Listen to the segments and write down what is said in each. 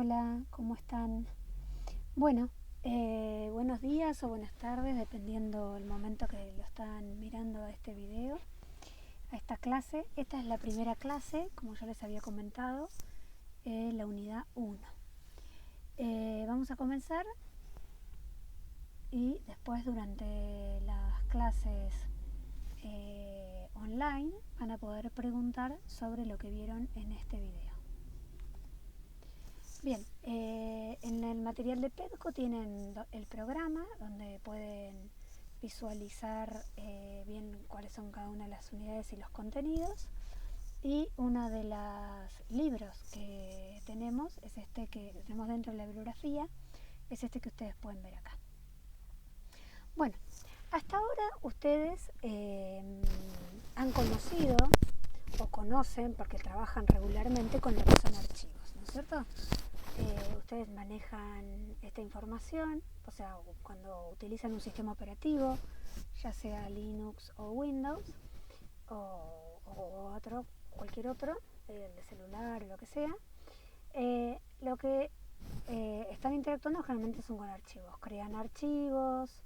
Hola, ¿cómo están? Bueno, buenos días o buenas tardes, dependiendo el momento que lo están mirando a este video, a esta clase. Esta es la primera clase, como ya les había comentado, la unidad 1. Vamos a comenzar y después durante las clases online van a poder preguntar sobre lo que vieron en este video. Bien, en el material de PEDCO tienen el programa donde pueden visualizar bien cuáles son cada una de las unidades y los contenidos. Y uno de los libros que tenemos es este que tenemos dentro de la bibliografía, es este que ustedes pueden ver acá. Bueno, hasta ahora ustedes han conocido o conocen, porque trabajan regularmente con lo que son archivos, ¿no es cierto? Ustedes manejan esta información, o sea, cuando utilizan un sistema operativo, ya sea Linux o Windows, o cualquier otro, el de celular o lo que sea, lo que están interactuando generalmente son con archivos. Crean archivos,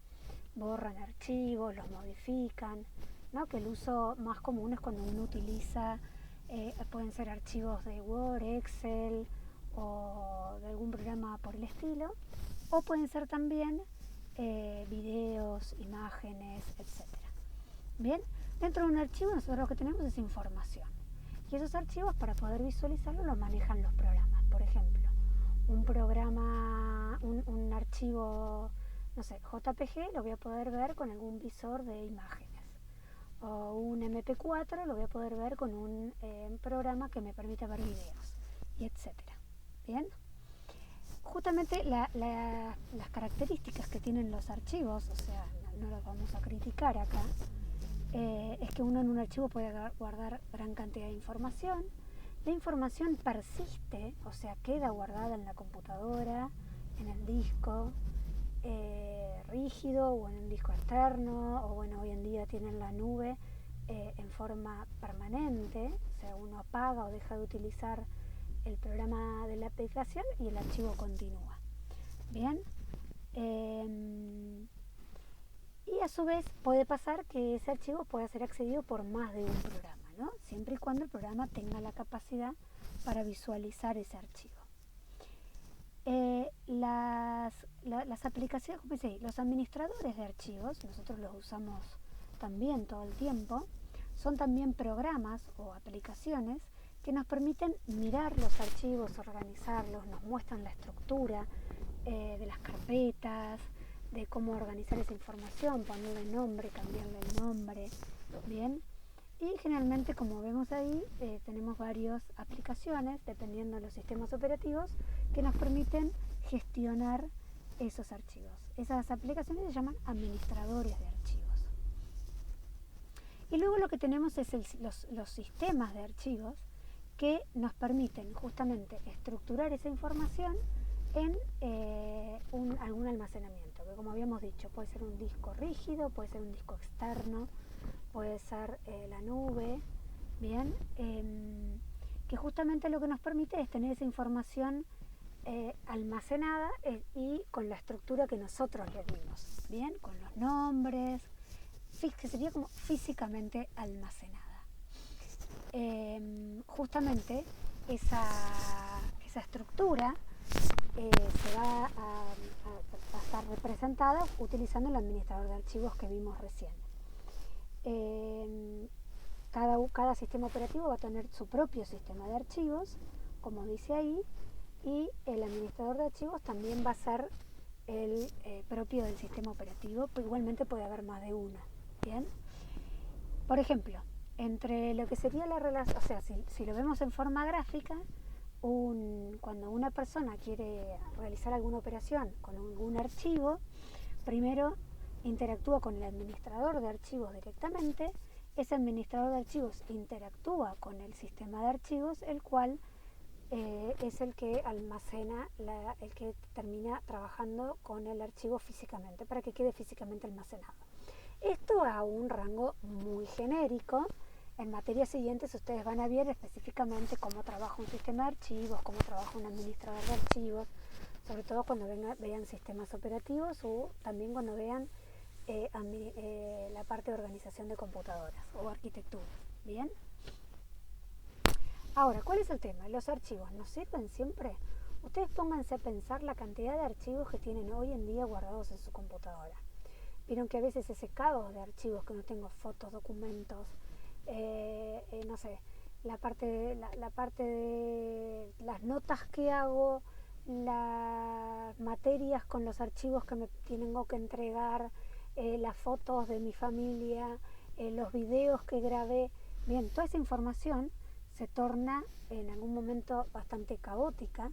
borran archivos, los modifican, ¿no? Que el uso más común es cuando uno utiliza, pueden ser archivos de Word, Excel o de algún programa por el estilo, o pueden ser también videos, imágenes, etc. Bien, dentro de un archivo nosotros lo que tenemos es información. Y esos archivos, para poder visualizarlos, los manejan los programas. Por ejemplo, un programa, un archivo, no sé, JPG, lo voy a poder ver con algún visor de imágenes. O un MP4 lo voy a poder ver con un programa que me permite ver videos, y etcétera. Bien, justamente las características que tienen los archivos, o sea, no los vamos a criticar acá, es que uno en un archivo puede guardar gran cantidad de información. La información persiste, o sea, queda guardada en la computadora, en el disco rígido o en un disco externo, o bueno, hoy en día tienen la nube en forma permanente, o sea, uno apaga o deja de utilizar el programa de la aplicación y el archivo continúa. Bien, y a su vez puede pasar que ese archivo pueda ser accedido por más de un programa, ¿no? Siempre y cuando el programa tenga la capacidad para visualizar ese archivo. Las aplicaciones, como dice, los administradores de archivos, nosotros los usamos también todo el tiempo, son también programas o aplicaciones que nos permiten mirar los archivos, organizarlos, nos muestran la estructura de las carpetas, de cómo organizar esa información, ponerle nombre, cambiarle el nombre, ¿bien? Y generalmente, como vemos ahí, tenemos varias aplicaciones, dependiendo de los sistemas operativos, que nos permiten gestionar esos archivos. Esas aplicaciones se llaman administradores de archivos. Y luego lo que tenemos es los sistemas de archivos que nos permiten justamente estructurar esa información en algún almacenamiento, que como habíamos dicho, puede ser un disco rígido, puede ser un disco externo, puede ser la nube, bien, que justamente lo que nos permite es tener esa información almacenada y con la estructura que nosotros le dimos, bien, con los nombres, que sería como físicamente almacenada. Justamente esa estructura se va a estar representada utilizando el administrador de archivos que vimos recién. Cada sistema operativo va a tener su propio sistema de archivos, como dice ahí, y el administrador de archivos también va a ser el propio del sistema operativo, pero igualmente puede haber más de uno. Bien, por ejemplo, entre lo que sería la relación, o sea, si lo vemos en forma gráfica, cuando una persona quiere realizar alguna operación con algún archivo, primero interactúa con el administrador de archivos directamente. Ese administrador de archivos interactúa con el sistema de archivos, el cual es el que almacena, el que termina trabajando con el archivo físicamente, para que quede físicamente almacenado. Esto a un rango muy genérico, en materias siguientes ustedes van a ver específicamente cómo trabaja un sistema de archivos, cómo trabaja un administrador de archivos, sobre todo cuando vean sistemas operativos o también cuando vean la parte de organización de computadoras o arquitectura. ¿Bien? Ahora, ¿cuál es el tema? Los archivos, ¿nos sirven siempre? Ustedes pónganse a pensar la cantidad de archivos que tienen hoy en día guardados en su computadora. Vieron que a veces ese caos de archivos, que no tengo fotos, documentos, no sé, la parte de las notas que hago, las materias con los archivos que me tengo que entregar, las fotos de mi familia, los videos que grabé. Bien, toda esa información se torna en algún momento bastante caótica,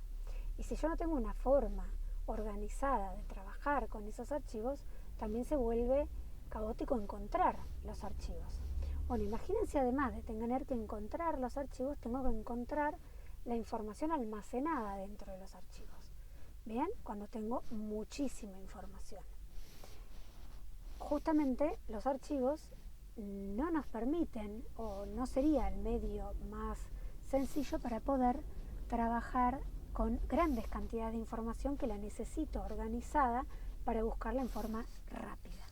y si yo no tengo una forma organizada de trabajar con esos archivos, también se vuelve caótico encontrar los archivos. Bueno, imagínense, además de tener que encontrar los archivos, tengo que encontrar la información almacenada dentro de los archivos. Bien, cuando tengo muchísima información. Justamente los archivos no nos permiten, o no sería el medio más sencillo para poder trabajar con grandes cantidades de información que la necesito organizada para buscarla en forma rápida.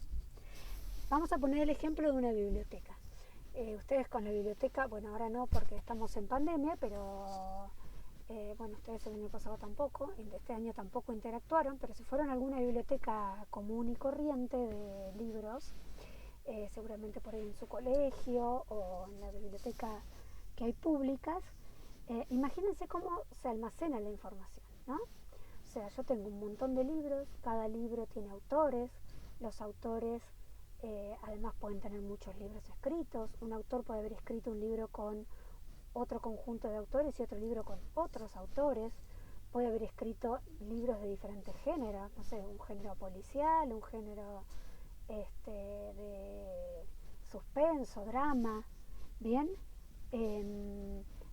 Vamos a poner el ejemplo de una biblioteca. Ustedes con la biblioteca, bueno, ahora no porque estamos en pandemia, pero bueno, ustedes el año pasado tampoco, este año tampoco interactuaron, pero si fueron a alguna biblioteca común y corriente de libros, seguramente por ahí en su colegio o en la biblioteca que hay públicas, imagínense cómo se almacena la información, ¿no? O sea, yo tengo un montón de libros, cada libro tiene autores, los autores además pueden tener muchos libros escritos, un autor puede haber escrito un libro con otro conjunto de autores y otro libro con otros autores, puede haber escrito libros de diferentes géneros, no sé, un género policial, un género de suspenso, drama, ¿bien?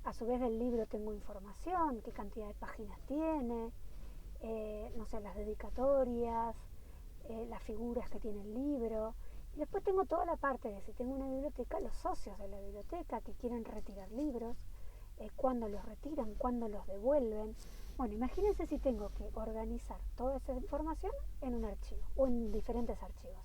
A su vez del libro tengo información, qué cantidad de páginas tiene, no sé, las dedicatorias, las figuras que tiene el libro. Y después tengo toda la parte de, si tengo una biblioteca, los socios de la biblioteca que quieren retirar libros, cuándo los retiran, cuándo los devuelven. Bueno, imagínense si tengo que organizar toda esa información en un archivo o en diferentes archivos.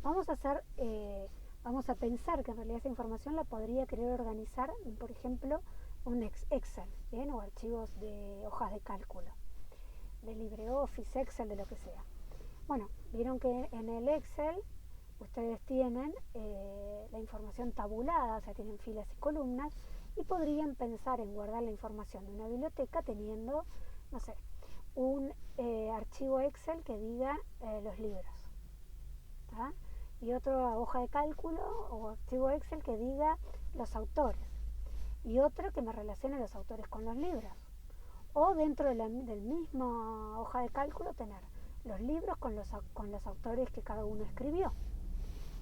Vamos a pensar que en realidad esa información la podría querer organizar, por ejemplo, un Excel, ¿bien? O archivos de hojas de cálculo, de LibreOffice, Excel, de lo que sea. Bueno, vieron que en el Excel ustedes tienen la información tabulada, o sea, tienen filas y columnas, y podrían pensar en guardar la información de una biblioteca teniendo, no sé, un archivo Excel que diga los libros, ¿tá? Y otra hoja de cálculo o archivo Excel que diga los autores, y otro que me relacione los autores con los libros, o dentro del mismo hoja de cálculo tener los libros con los autores que cada uno escribió.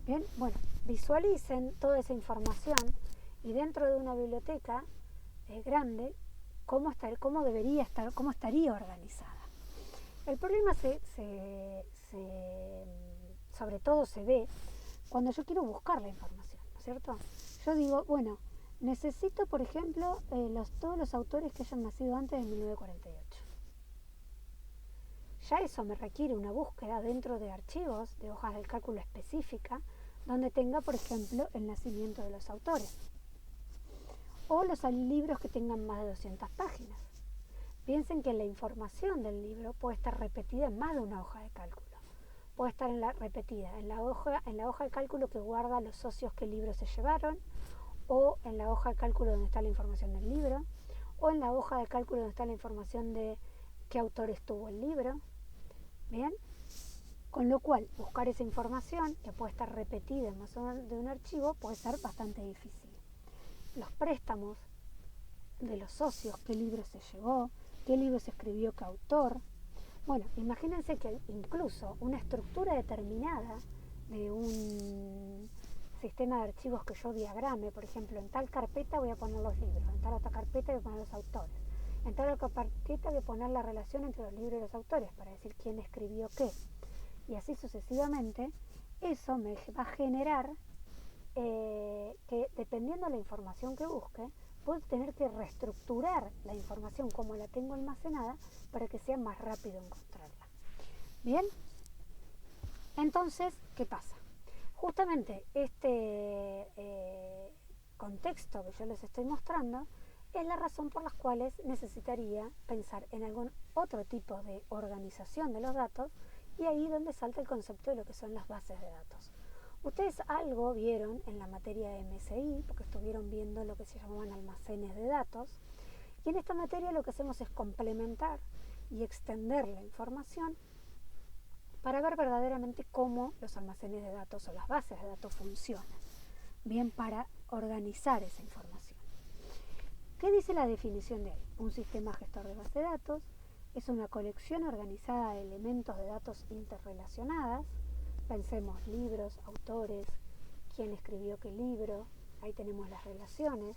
Bien, bueno, visualicen toda esa información y dentro de una biblioteca grande, cómo estaría organizada. El problema sobre todo se ve cuando yo quiero buscar la información, ¿no es cierto? Yo digo, bueno, necesito, por ejemplo, todos los autores que hayan nacido antes de 1948. Ya eso me requiere una búsqueda dentro de archivos, de hojas de cálculo específica, donde tenga, por ejemplo, el nacimiento de los autores. O los libros que tengan más de 200 páginas. Piensen que la información del libro puede estar repetida en más de una hoja de cálculo. Puede estar repetida en la hoja de cálculo que guarda los socios que el libro se llevaron, o en la hoja de cálculo donde está la información del libro, o en la hoja de cálculo donde está la información de qué autores tuvo el libro. Bien, con lo cual buscar esa información que puede estar repetida en más de un archivo puede ser bastante difícil. Los préstamos de los socios, qué libro se llevó, qué libro se escribió, qué autor. Bueno, imagínense que incluso una estructura determinada de un sistema de archivos que yo diagrame, por ejemplo, en tal carpeta voy a poner los libros, en tal otra carpeta voy a poner los autores, en tal otra carpeta voy a poner la relación entre los libros y los autores para decir quién escribió qué, y así sucesivamente. Eso me va a generar que dependiendo de la información que busque, puedo tener que reestructurar la información como la tengo almacenada para que sea más rápido encontrarla. Bien, entonces, ¿qué pasa? Justamente este contexto que yo les estoy mostrando es la razón por las cuales necesitaría pensar en algún otro tipo de organización de los datos, y ahí donde salta el concepto de lo que son las bases de datos. Ustedes algo vieron en la materia de MSI, porque estuvieron viendo lo que se llamaban almacenes de datos, y en esta materia lo que hacemos es complementar y extender la información para ver verdaderamente cómo los almacenes de datos o las bases de datos funcionan, bien, para organizar esa información. ¿Qué dice la definición de ahí? Un sistema gestor de base de datos es una colección organizada de elementos de datos interrelacionadas. Pensemos libros, autores, quién escribió qué libro, ahí tenemos las relaciones,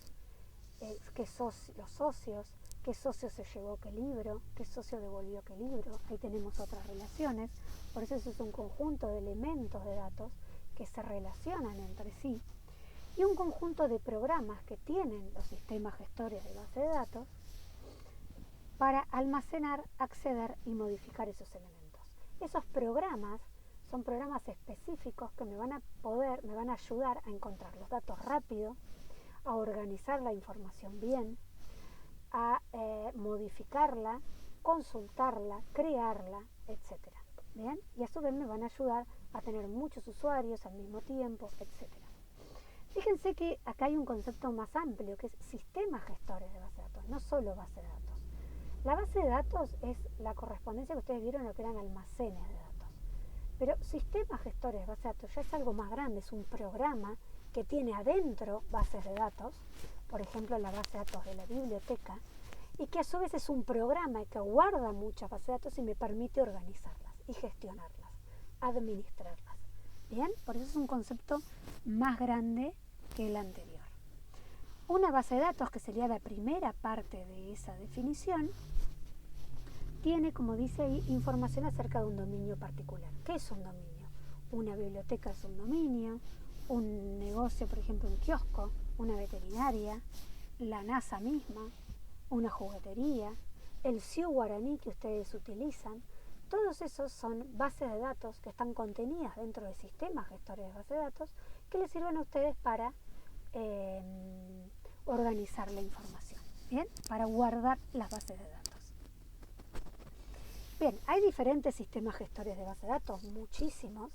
los socios, qué socio se llevó qué libro, qué socio devolvió qué libro, ahí tenemos otras relaciones. Por eso es un conjunto de elementos de datos que se relacionan entre sí, y un conjunto de programas que tienen los sistemas gestores de base de datos para almacenar, acceder y modificar esos elementos. Esos programas son programas específicos que me van a ayudar a encontrar los datos rápido, a organizar la información bien, a modificarla, consultarla, crearla, etc. ¿Bien? Y a su vez me van a ayudar a tener muchos usuarios al mismo tiempo, etc. Fíjense que acá hay un concepto más amplio, que es sistemas gestores de base de datos, no solo base de datos. La base de datos es la correspondencia que ustedes vieron en lo que eran almacenes de datos. Pero sistemas gestores de base de datos ya es algo más grande, es un programa que tiene adentro bases de datos, por ejemplo la base de datos de la biblioteca, y que a su vez es un programa que guarda muchas bases de datos y me permite organizarlas y gestionarlas, administrarlas. Bien, por eso es un concepto más grande que el anterior. Una base de datos, que sería la primera parte de esa definición, tiene, como dice ahí, información acerca de un dominio particular. ¿Qué es un dominio? Una biblioteca es un dominio, un negocio, por ejemplo, un kiosco, una veterinaria, la NASA misma, una juguetería, el Sioux guaraní que ustedes utilizan. Todos esos son bases de datos que están contenidas dentro de sistemas gestores de base de datos que les sirven a ustedes para organizar la información, ¿bien? Para guardar las bases de datos. Bien, hay diferentes sistemas gestores de base de datos, muchísimos.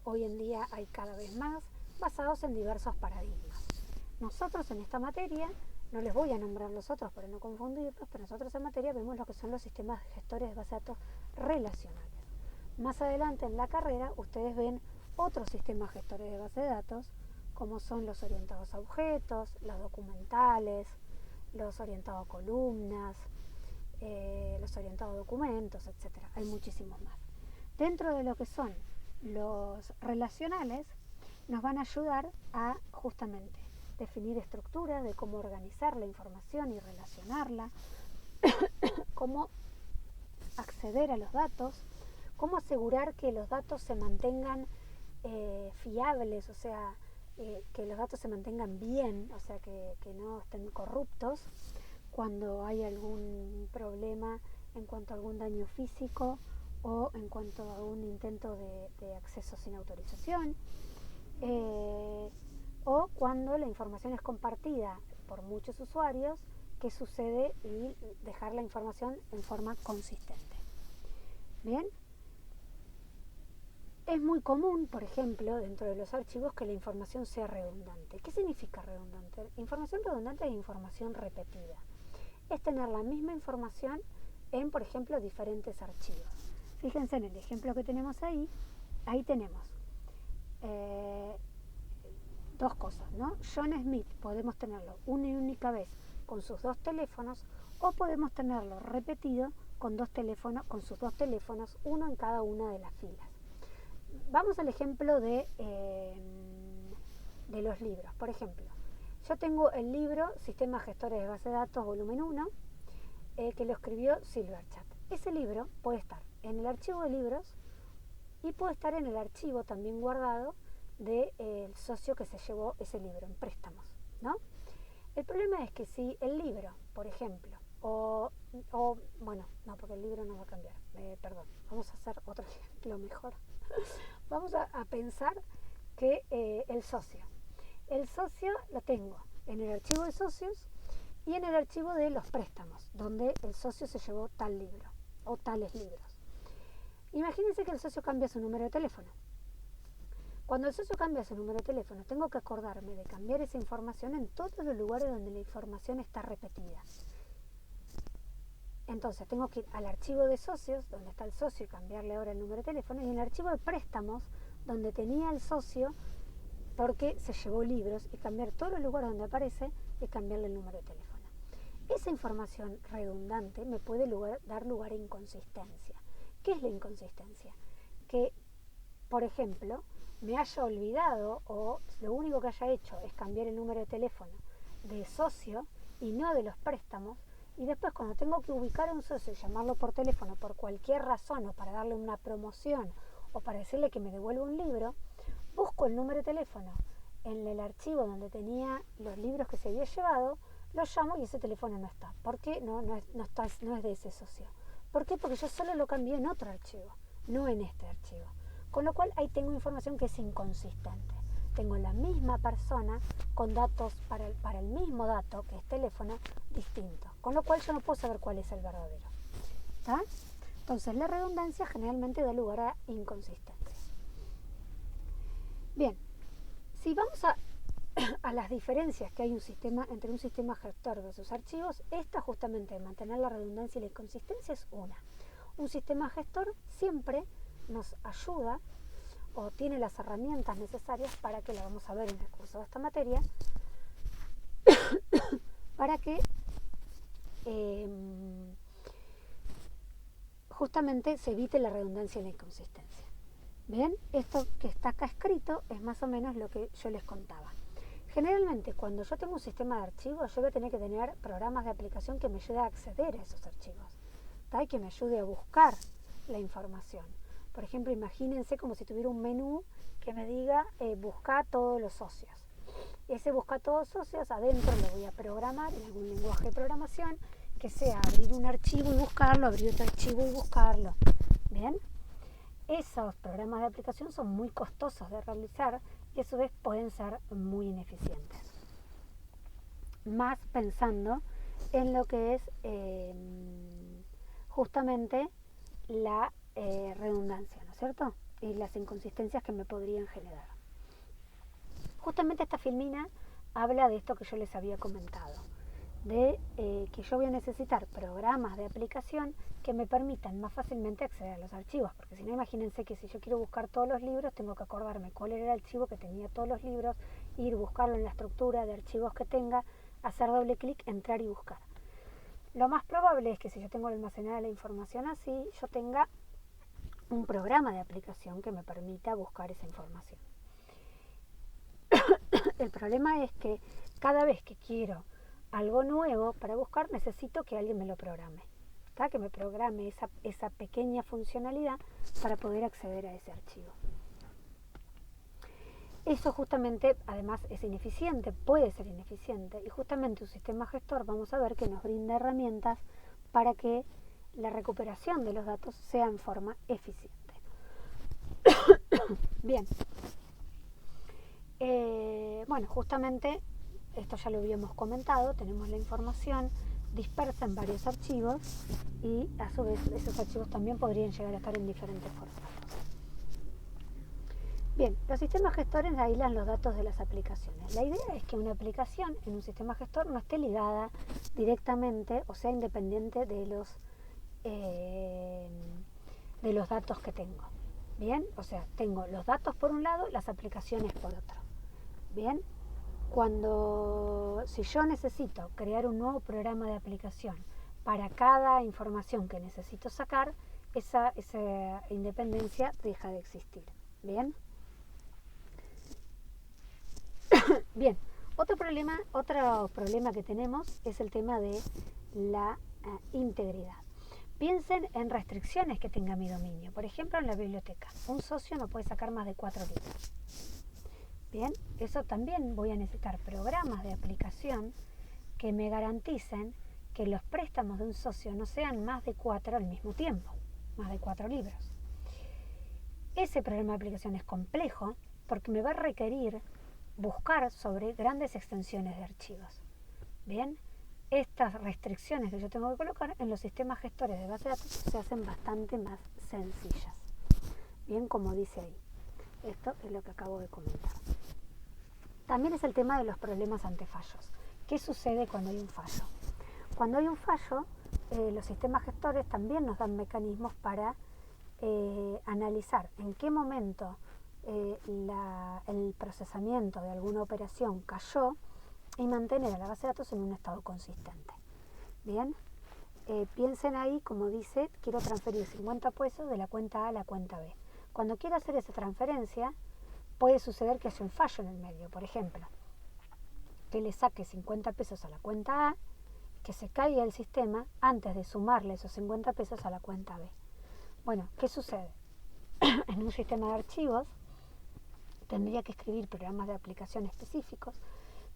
Hoy en día hay cada vez más, basados en diversos paradigmas. Nosotros en esta materia, no les voy a nombrar los otros para no confundirlos, pero nosotros en materia vemos lo que son los sistemas gestores de base de datos relacionales. Más adelante en la carrera ustedes ven otros sistemas gestores de base de datos, como son los orientados a objetos, los documentales, los orientados a columnas, los orientados a documentos, etc. Hay muchísimos más. Dentro de lo que son los relacionales, nos van a ayudar a justamente definir estructuras de cómo organizar la información y relacionarla, cómo acceder a los datos, cómo asegurar que los datos se mantengan fiables, o sea, que los datos se mantengan bien, o sea, que no estén corruptos cuando hay algún problema en cuanto a algún daño físico o en cuanto a un intento de acceso sin autorización, o cuando la información es compartida por muchos usuarios, qué sucede, y dejar la información en forma consistente. Bien, es muy común, por ejemplo, dentro de los archivos, que la información sea redundante. ¿Qué significa redundante? Información redundante es información repetida. Es tener la misma información en, por ejemplo, diferentes archivos. Fíjense en el ejemplo que tenemos ahí. Ahí tenemos dos cosas, ¿no? John Smith podemos tenerlo una y única vez con sus dos teléfonos, o podemos tenerlo repetido con sus dos teléfonos, uno en cada una de las filas. Vamos al ejemplo de los libros. Por ejemplo, yo tengo el libro Sistemas Gestores de Base de Datos, volumen 1, que lo escribió Silverchat. Ese libro puede estar en el archivo de libros y puede estar en el archivo también guardado del socio que se llevó ese libro en préstamos, ¿no? El problema es que si el libro, por ejemplo, bueno, no, porque el libro no va a cambiar, perdón, vamos a hacer otro ejemplo mejor. Vamos a pensar que el socio lo tengo en el archivo de socios y en el archivo de los préstamos, donde el socio se llevó tal libro o tales libros. Imagínense que el socio cambia su número de teléfono. Cuando el socio cambia su número de teléfono, tengo que acordarme de cambiar esa información en todos los lugares donde la información está repetida. Entonces tengo que ir al archivo de socios, donde está el socio, y cambiarle ahora el número de teléfono, y en el archivo de préstamos, donde tenía el socio porque se llevó libros, y cambiar todos los lugares donde aparece y cambiarle el número de teléfono. Esa información redundante me puede dar lugar a inconsistencia. ¿Qué es la inconsistencia? Que, por ejemplo, me haya olvidado o lo único que haya hecho es cambiar el número de teléfono de socio y no de los préstamos, y después cuando tengo que ubicar a un socio y llamarlo por teléfono por cualquier razón, o para darle una promoción o para decirle que me devuelva un libro, busco el número de teléfono en el archivo donde tenía los libros que se había llevado, lo llamo y ese teléfono no está. ¿Por qué? No es de ese socio. ¿Por qué? Porque yo solo lo cambié en otro archivo, no en este archivo. Con lo cual ahí tengo información que es inconsistente. Tengo la misma persona con datos para el mismo dato, que es teléfono, distinto. Con lo cual yo no puedo saber cuál es el verdadero. ¿Está? Entonces la redundancia generalmente da lugar a inconsistencias. Bien, si vamos a las diferencias que hay entre un sistema gestor de sus archivos, esta justamente de mantener la redundancia y la inconsistencia es una. Un sistema gestor siempre nos ayuda o tiene las herramientas necesarias para que, la vamos a ver en el curso de esta materia, para que justamente se evite la redundancia y la inconsistencia. Bien, esto que está acá escrito es más o menos lo que yo les contaba. Generalmente cuando yo tengo un sistema de archivos, yo voy a tener que tener programas de aplicación que me ayuden a acceder a esos archivos, ¿tá? Y que me ayude a buscar la información. Por ejemplo, imagínense como si tuviera un menú que me diga busca todos los socios. Ese busca todos los socios, adentro lo voy a programar en algún lenguaje de programación que sea abrir un archivo y buscarlo, abrir otro archivo y buscarlo. ¿Bien? Esos programas de aplicación son muy costosos de realizar y a su vez pueden ser muy ineficientes. Más pensando en lo que es justamente la redundancia, ¿no es cierto? Y las inconsistencias que me podrían generar. Justamente esta filmina habla de esto que yo les había comentado, de que yo voy a necesitar programas de aplicación que me permitan más fácilmente acceder a los archivos, porque si no, imagínense que si yo quiero buscar todos los libros, tengo que acordarme cuál era el archivo que tenía todos los libros, ir buscarlo en la estructura de archivos que tenga, hacer doble clic, entrar y buscar. Lo más probable es que si yo tengo almacenada la información así, yo tenga un programa de aplicación que me permita buscar esa información. El problema es que cada vez que quiero algo nuevo para buscar, necesito que alguien me lo programe, ¿tá? Que me programe esa pequeña funcionalidad para poder acceder a ese archivo. Eso justamente, además, es ineficiente, puede ser ineficiente, y justamente un sistema gestor vamos a ver que nos brinda herramientas para que la recuperación de los datos sea en forma eficiente. Bien. Bueno, justamente esto ya lo habíamos comentado, tenemos la información dispersa en varios archivos y a su vez esos archivos también podrían llegar a estar en diferentes formatos. Bien, los sistemas gestores aíslan los datos de las aplicaciones. La idea es que una aplicación en un sistema gestor no esté ligada directamente o sea independiente de los datos que tengo. Bien, o sea, tengo los datos por un lado, las aplicaciones por otro. Bien, si yo necesito crear un nuevo programa de aplicación para cada información que necesito sacar, esa independencia deja de existir. Bien. Bien, otro problema que tenemos es el tema de la integridad. Piensen en restricciones que tenga mi dominio. Por ejemplo, en la biblioteca. Un socio no puede sacar más de 4 libros. Bien, eso también voy a necesitar programas de aplicación que me garanticen que los préstamos de un socio no sean más de 4 al mismo tiempo, más de 4 libros. Ese programa de aplicación es complejo porque me va a requerir buscar sobre grandes extensiones de archivos. Bien, estas restricciones que yo tengo que colocar en los sistemas gestores de base de datos se hacen bastante más sencillas. Bien, como dice ahí. Esto es lo que acabo de comentar. También es el tema de los problemas ante fallos. ¿Qué sucede cuando hay un fallo? Cuando hay un fallo, los sistemas gestores también nos dan mecanismos para analizar en qué momento el procesamiento de alguna operación cayó y mantener a la base de datos en un estado consistente. Bien, piensen ahí, como dice, quiero transferir 50 pesos de la cuenta A a la cuenta B. Cuando quiero hacer esa transferencia, puede suceder que haya un fallo en el medio. Por ejemplo, que le saque 50 pesos a la cuenta A, que se caiga el sistema antes de sumarle esos 50 pesos a la cuenta B. Bueno, ¿qué sucede? En un sistema de archivos tendría que escribir programas de aplicación específicos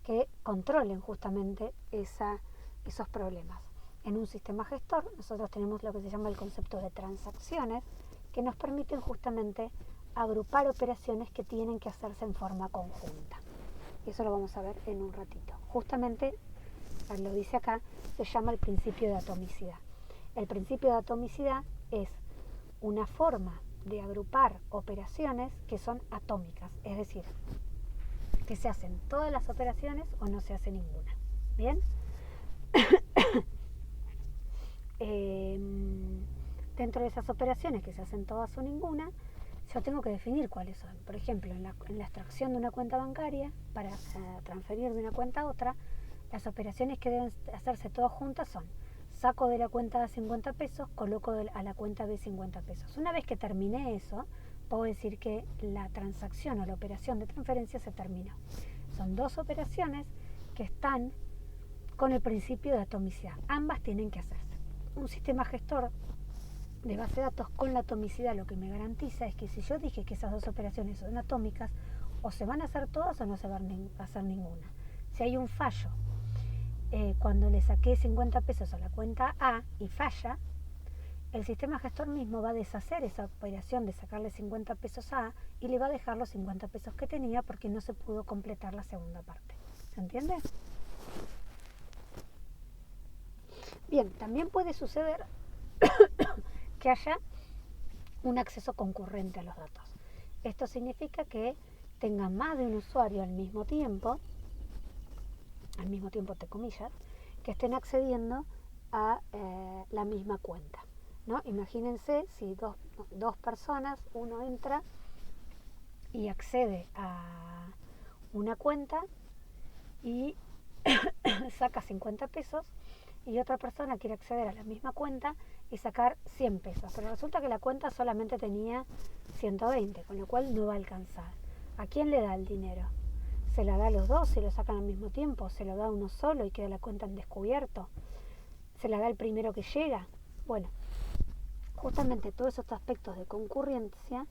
que controlen justamente esos problemas. En un sistema gestor nosotros tenemos lo que se llama el concepto de transacciones, que nos permiten justamente agrupar operaciones que tienen que hacerse en forma conjunta. Y eso lo vamos a ver en un ratito. Justamente, lo dice acá, se llama el principio de atomicidad. El principio de atomicidad es una forma de agrupar operaciones que son atómicas, es decir, que se hacen todas las operaciones o no se hace ninguna. ¿Bien? Dentro de esas operaciones que se hacen todas o ninguna, yo tengo que definir cuáles son. Por ejemplo, en la extracción de una cuenta bancaria, para transferir de una cuenta a otra, las operaciones que deben hacerse todas juntas son: saco de la cuenta A 50 pesos, coloco a la cuenta B 50 pesos. Una vez que terminé eso, puedo decir que la transacción o la operación de transferencia se terminó. Son dos operaciones que están con el principio de atomicidad. Ambas tienen que hacerse. Un sistema gestor de base de datos con la atomicidad lo que me garantiza es que si yo dije que esas dos operaciones son atómicas, o se van a hacer todas o no se van a hacer ninguna. Si hay un fallo, cuando le saqué 50 pesos a la cuenta A y falla, el sistema gestor mismo va a deshacer esa operación de sacarle 50 pesos a A y le va a dejar los 50 pesos que tenía porque no se pudo completar la segunda parte. ¿Se entiende? Bien, también puede suceder que haya un acceso concurrente a los datos. Esto significa que tenga más de un usuario al mismo tiempo entre comillas, que estén accediendo a la misma cuenta, ¿no? Imagínense si dos personas, uno entra y accede a una cuenta y saca 50 pesos, y otra persona quiere acceder a la misma cuenta y sacar 100 pesos, pero resulta que la cuenta solamente tenía 120, con lo cual no va a alcanzar. ¿A quién le da el dinero? ¿Se la da a los dos si lo sacan al mismo tiempo? ¿Se lo da a uno solo y queda la cuenta en descubierto? ¿Se la da el primero que llega? Bueno, justamente todos esos aspectos de concurrencia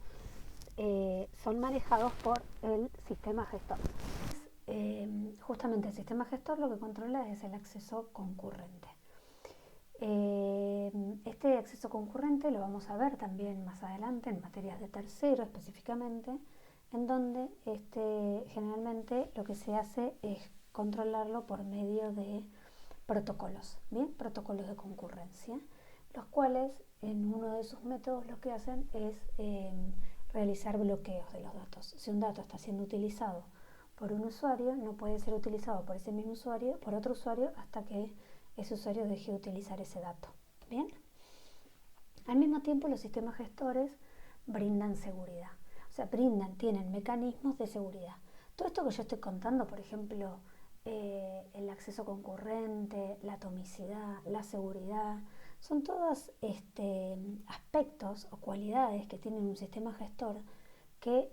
son manejados por el sistema gestor. Justamente el sistema gestor lo que controla es el acceso concurrente. Este acceso concurrente lo vamos a ver también más adelante en materias de tercero específicamente, en donde generalmente lo que se hace es controlarlo por medio de protocolos, ¿bien? Protocolos de concurrencia, los cuales en uno de sus métodos lo que hacen es realizar bloqueos de los datos. Si un dato está siendo utilizado por un usuario, no puede ser utilizado por ese mismo usuario, por otro usuario, hasta que ese usuario deje de utilizar ese dato. ¿Bien? Al mismo tiempo, los sistemas gestores brindan seguridad. O sea, tienen mecanismos de seguridad. Todo esto que yo estoy contando, por ejemplo, el acceso concurrente, la atomicidad, la seguridad, son todos aspectos o cualidades que tiene un sistema gestor que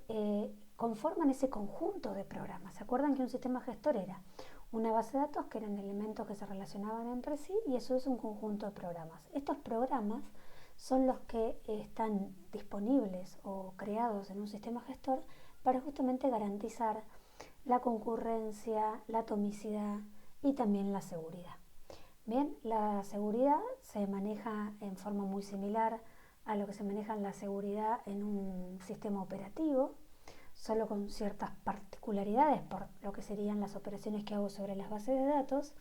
conforman ese conjunto de programas. ¿Se acuerdan que un sistema gestor era una base de datos que eran elementos que se relacionaban entre sí, y eso es un conjunto de programas? Estos programas son los que están disponibles o creados en un sistema gestor para justamente garantizar la concurrencia, la atomicidad y también la seguridad. Bien, la seguridad se maneja en forma muy similar a lo que se maneja en la seguridad en un sistema operativo, solo con ciertas particularidades por lo que serían las operaciones que hago sobre las bases de datos,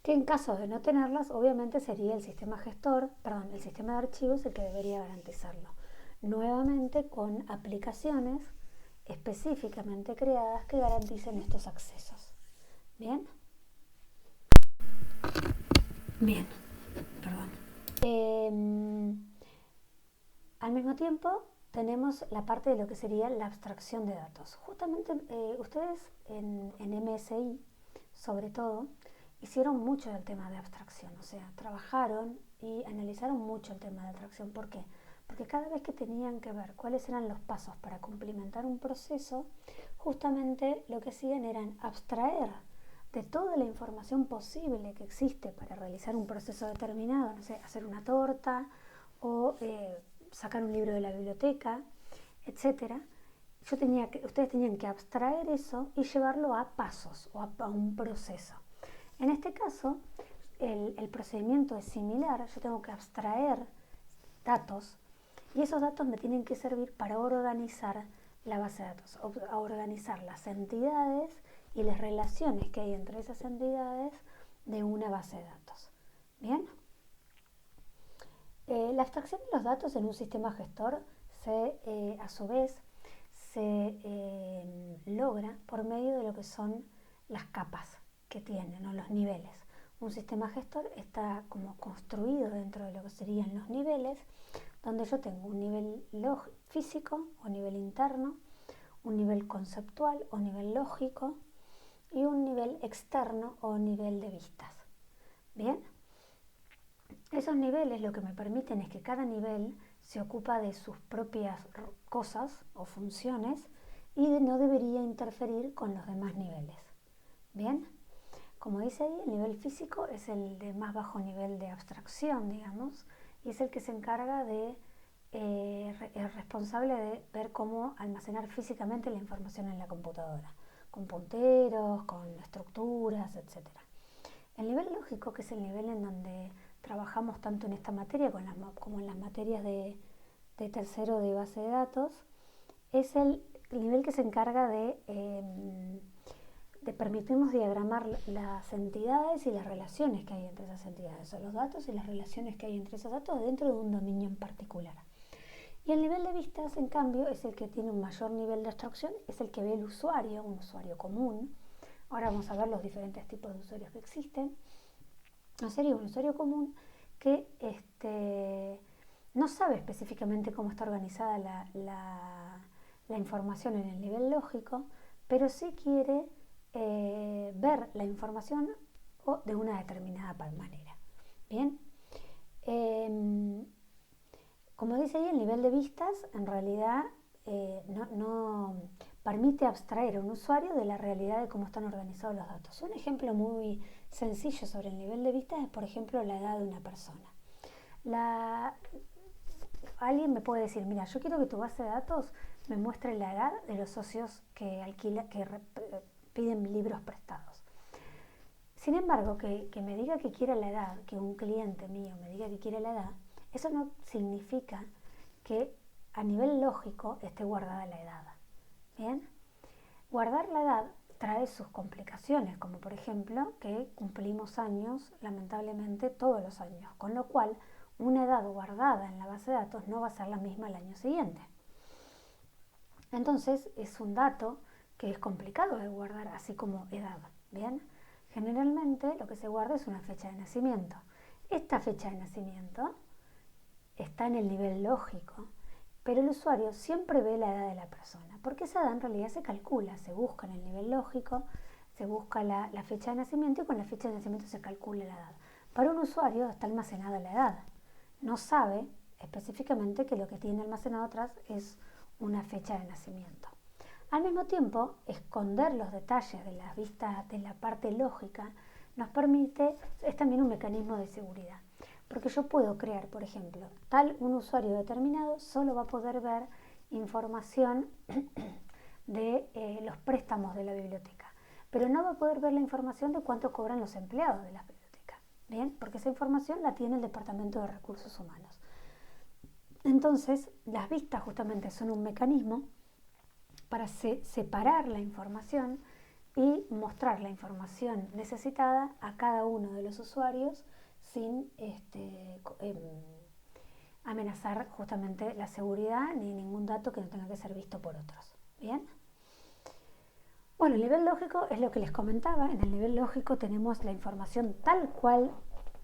que en caso de no tenerlas, obviamente sería el sistema el sistema de archivos el que debería garantizarlo. Nuevamente con aplicaciones específicamente creadas que garanticen estos accesos. ¿Bien? Bien, perdón. Al mismo tiempo tenemos la parte de lo que sería la abstracción de datos. Justamente ustedes en MSI, sobre todo, hicieron mucho del tema de abstracción, o sea, trabajaron y analizaron mucho el tema de abstracción. ¿Por qué? Porque cada vez que tenían que ver cuáles eran los pasos para complementar un proceso, justamente lo que hacían era abstraer de toda la información posible que existe para realizar un proceso determinado, no sé, hacer una torta o sacar un libro de la biblioteca, etcétera. Ustedes tenían que abstraer eso y llevarlo a pasos o a un proceso. En este caso, el procedimiento es similar. Yo tengo que abstraer datos y esos datos me tienen que servir para organizar la base de datos, a organizar las entidades y las relaciones que hay entre esas entidades de una base de datos. ¿Bien? La abstracción de los datos en un sistema gestor a su vez se logra por medio de lo que son las capas que tienen o los niveles. Un sistema gestor está como construido dentro de lo que serían los niveles, donde yo tengo un nivel físico o nivel interno, un nivel conceptual o nivel lógico y un nivel externo o nivel de vistas. ¿Bien? Esos niveles lo que me permiten es que cada nivel se ocupa de sus propias cosas o funciones y no debería interferir con los demás niveles. ¿Bien? Como dice ahí, el nivel físico es el de más bajo nivel de abstracción, digamos, y es el que se encarga de, es responsable de ver cómo almacenar físicamente la información en la computadora, con punteros, con estructuras, etc. El nivel lógico, que es el nivel en donde trabajamos tanto en esta materia como en las materias de tercero de base de datos, es el nivel que se encarga de permitirnos diagramar las entidades y las relaciones que hay entre esas entidades, o los datos y las relaciones que hay entre esos datos dentro de un dominio en particular. Y el nivel de vistas, en cambio, es el que tiene un mayor nivel de abstracción, es el que ve el usuario, un usuario común. Ahora vamos a ver los diferentes tipos de usuarios que existen. Sería un usuario común que no sabe específicamente cómo está organizada la información en el nivel lógico, pero sí quiere ver la información de una determinada manera. Bien, como dice ahí, el nivel de vistas en realidad no permite abstraer a un usuario de la realidad de cómo están organizados los datos. Un ejemplo muy sencillo sobre el nivel de vistas es, por ejemplo, la edad de una persona. Alguien me puede decir, mira, yo quiero que tu base de datos me muestre la edad de los socios que piden libros prestados. Sin embargo, que me diga que quiere la edad, que un cliente mío me diga que quiere la edad, eso no significa que a nivel lógico esté guardada la edad. ¿Bien? Guardar la edad trae sus complicaciones, como por ejemplo que cumplimos años, lamentablemente, todos los años, con lo cual una edad guardada en la base de datos no va a ser la misma al año siguiente. Entonces es un dato que es complicado de guardar, así como edad. ¿Bien? Generalmente lo que se guarda es una fecha de nacimiento. Esta fecha de nacimiento está en el nivel lógico, pero el usuario siempre ve la edad de la persona, porque esa edad en realidad se calcula, se busca en el nivel lógico, se busca la fecha de nacimiento y con la fecha de nacimiento se calcula la edad. Para un usuario está almacenada la edad, no sabe específicamente que lo que tiene almacenado atrás es una fecha de nacimiento. Al mismo tiempo, esconder los detalles de las vistas de la parte lógica nos permite, es también un mecanismo de seguridad. Porque yo puedo crear, por ejemplo, un usuario determinado solo va a poder ver información de los préstamos de la biblioteca, pero no va a poder ver la información de cuánto cobran los empleados de la biblioteca, ¿bien? Porque esa información la tiene el Departamento de Recursos Humanos. Entonces, las vistas justamente son un mecanismo para separar la información y mostrar la información necesitada a cada uno de los usuarios sin amenazar justamente la seguridad ni ningún dato que no tenga que ser visto por otros. ¿Bien? Bueno, el nivel lógico es lo que les comentaba. En el nivel lógico tenemos la información tal cual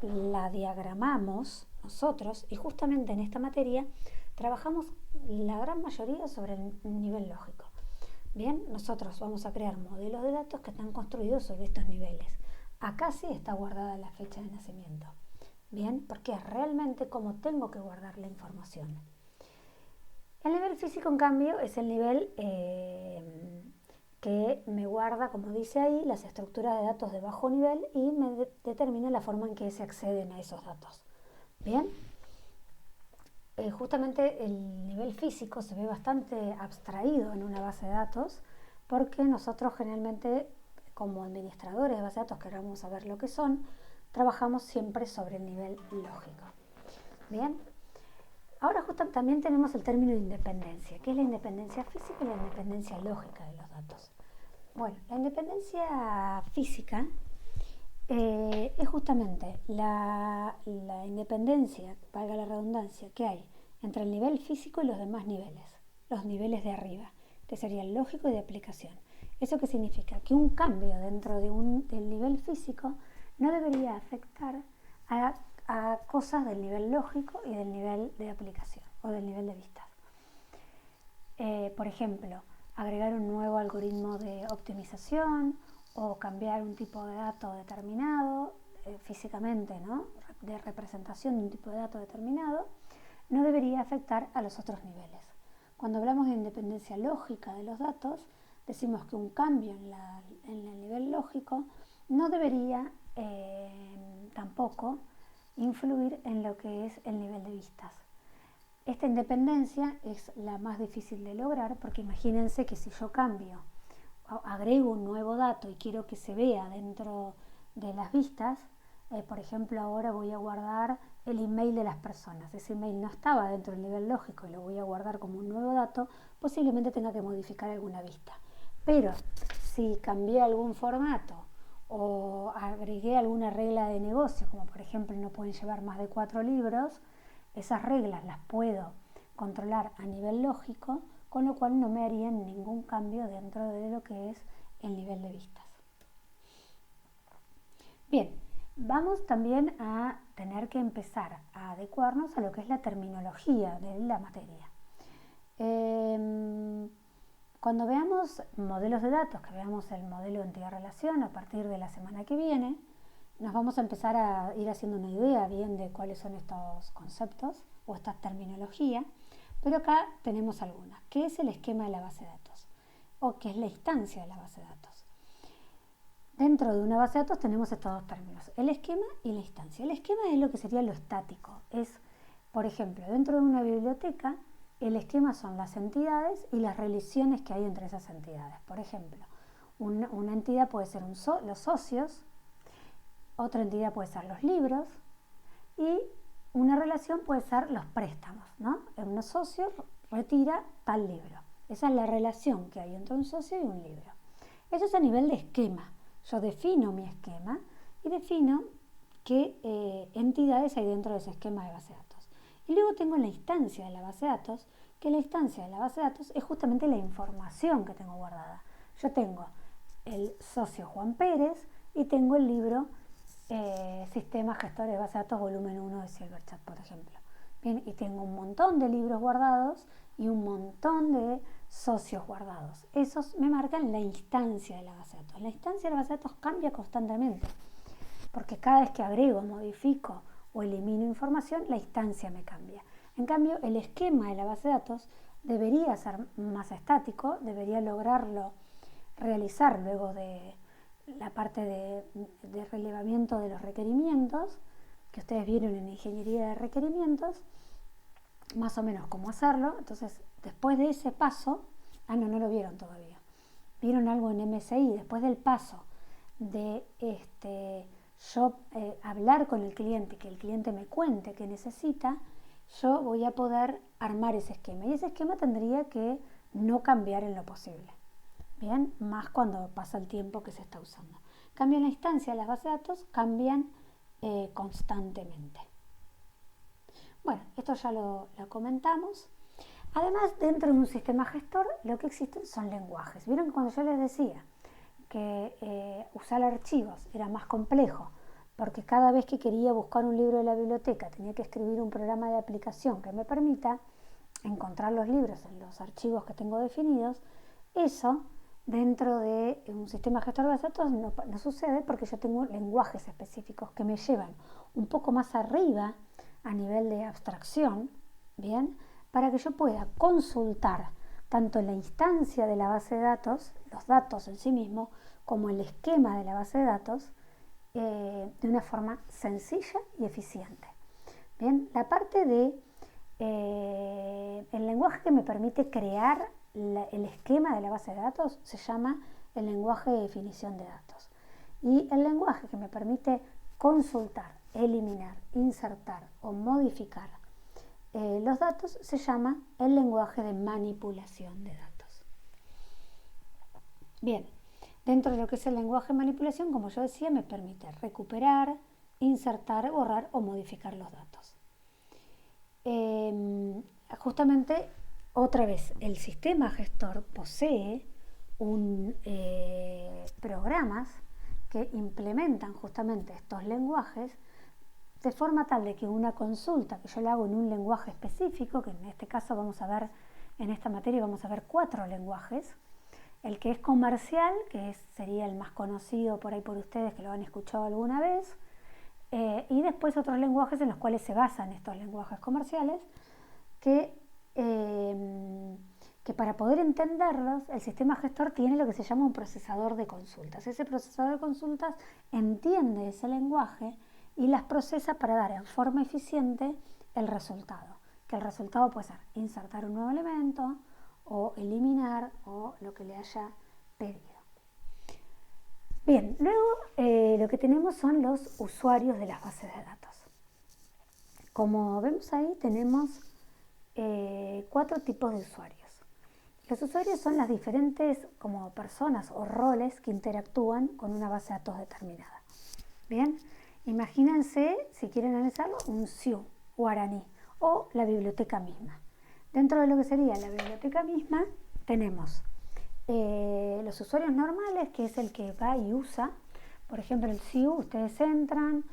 la diagramamos nosotros, y justamente en esta materia trabajamos la gran mayoría sobre el nivel lógico. Bien, nosotros vamos a crear modelos de datos que están construidos sobre estos niveles. Acá sí está guardada la fecha de nacimiento. Bien, porque es realmente como tengo que guardar la información. El nivel físico, en cambio, es el nivel que me guarda, como dice ahí, las estructuras de datos de bajo nivel y me determina la forma en que se acceden a esos datos. Bien, justamente el nivel físico se ve bastante abstraído en una base de datos, porque nosotros generalmente, como administradores de bases de datos, que ahora vamos a ver lo que son, trabajamos siempre sobre el nivel lógico. Bien, ahora también tenemos el término de independencia, que es la independencia física y la independencia lógica de los datos. Bueno, la independencia física es justamente la independencia, valga la redundancia, que hay entre el nivel físico y los demás niveles, los niveles de arriba, que sería el lógico y de aplicación. ¿Eso qué significa? Que un cambio dentro del nivel físico no debería afectar a cosas del nivel lógico y del nivel de aplicación o del nivel de vistas. Por ejemplo, agregar un nuevo algoritmo de optimización o cambiar un tipo de dato determinado físicamente, ¿no? De representación de un tipo de dato determinado, no debería afectar a los otros niveles. Cuando hablamos de independencia lógica de los datos, decimos que un cambio en el nivel lógico no debería tampoco influir en lo que es el nivel de vistas. Esta independencia es la más difícil de lograr, porque imagínense que si yo cambio, agrego un nuevo dato y quiero que se vea dentro de las vistas, por ejemplo, ahora voy a guardar el email de las personas. Ese email no estaba dentro del nivel lógico y lo voy a guardar como un nuevo dato, posiblemente tenga que modificar alguna vista. Pero si cambié algún formato o agregué alguna regla de negocio, como por ejemplo no pueden llevar más de 4 libros, esas reglas las puedo controlar a nivel lógico, con lo cual no me harían ningún cambio dentro de lo que es el nivel de vistas. Bien, vamos también a tener que empezar a adecuarnos a lo que es la terminología de la materia. Cuando veamos modelos de datos, que veamos el modelo de entidad-relación a partir de la semana que viene, nos vamos a empezar a ir haciendo una idea bien de cuáles son estos conceptos o esta terminología, pero acá tenemos algunas. ¿Qué es el esquema de la base de datos? ¿O qué es la instancia de la base de datos? Dentro de una base de datos tenemos estos dos términos, el esquema y la instancia. El esquema es lo que sería lo estático. Es, por ejemplo, dentro de una biblioteca, el esquema son las entidades y las relaciones que hay entre esas entidades. Por ejemplo, una entidad puede ser los socios, otra entidad puede ser los libros y una relación puede ser los préstamos, ¿no? Un socio retira tal libro. Esa es la relación que hay entre un socio y un libro. Eso es a nivel de esquema. Yo defino mi esquema y defino qué entidades hay dentro de ese esquema de base de datos. Y luego tengo la instancia de la base de datos, que la instancia de la base de datos es justamente la información que tengo guardada. Yo tengo el socio Juan Pérez y tengo el libro Sistemas Gestores de Base de Datos volumen 1 de Silverchat, por ejemplo. Bien, y tengo un montón de libros guardados y un montón de socios guardados. Esos me marcan la instancia de la base de datos. La instancia de la base de datos cambia constantemente, porque cada vez que agrego, modifico o elimino información, la instancia me cambia. En cambio, el esquema de la base de datos debería ser más estático, debería lograrlo realizar luego de la parte de relevamiento de los requerimientos, que ustedes vieron en ingeniería de requerimientos, más o menos cómo hacerlo. Entonces, después de ese paso, no lo vieron todavía. Vieron algo en MSI después del paso de yo hablar con el cliente, que el cliente me cuente qué necesita, yo voy a poder armar ese esquema. Y ese esquema tendría que no cambiar en lo posible. Bien, más cuando pasa el tiempo que se está usando. Cambia la instancia, las bases de datos cambian constantemente. Bueno, esto ya lo comentamos. Además, dentro de un sistema gestor, lo que existen son lenguajes. Vieron que cuando yo les decía que usar archivos era más complejo, porque cada vez que quería buscar un libro de la biblioteca tenía que escribir un programa de aplicación que me permita encontrar los libros en los archivos que tengo definidos. Eso dentro de un sistema gestor de bases de datos no sucede, porque yo tengo lenguajes específicos que me llevan un poco más arriba a nivel de abstracción, ¿bien? Para que yo pueda consultar tanto la instancia de la base de datos, los datos en sí mismos, como el esquema de la base de datos, de una forma sencilla y eficiente. Bien, la parte de el lenguaje que me permite crear el esquema de la base de datos se llama el lenguaje de definición de datos. Y el lenguaje que me permite consultar, eliminar, insertar o modificar los datos se llama el lenguaje de manipulación de datos. Bien, dentro de lo que es el lenguaje de manipulación, como yo decía, me permite recuperar, insertar, borrar o modificar los datos. Justamente, otra vez, el sistema gestor posee programas que implementan justamente estos lenguajes de forma tal de que una consulta que yo la hago en un lenguaje específico, que en este caso vamos a ver, en esta materia vamos a ver 4 lenguajes. El que es comercial, que sería el más conocido por ahí por ustedes que lo han escuchado alguna vez, y después otros lenguajes en los cuales se basan estos lenguajes comerciales, que para poder entenderlos, el sistema gestor tiene lo que se llama un procesador de consultas. Ese procesador de consultas entiende ese lenguaje y las procesa para dar en forma eficiente el resultado. Que el resultado puede ser insertar un nuevo elemento o eliminar o lo que le haya pedido. Bien, luego lo que tenemos son los usuarios de las bases de datos. Como vemos ahí, tenemos 4 tipos de usuarios. Los usuarios son las diferentes como personas o roles que interactúan con una base de datos determinada. Bien, imagínense, si quieren analizarlo, un SIU guaraní o la biblioteca misma. Dentro de lo que sería la biblioteca misma tenemos los usuarios normales, que es el que va y usa. Por ejemplo, el SIU, ustedes entran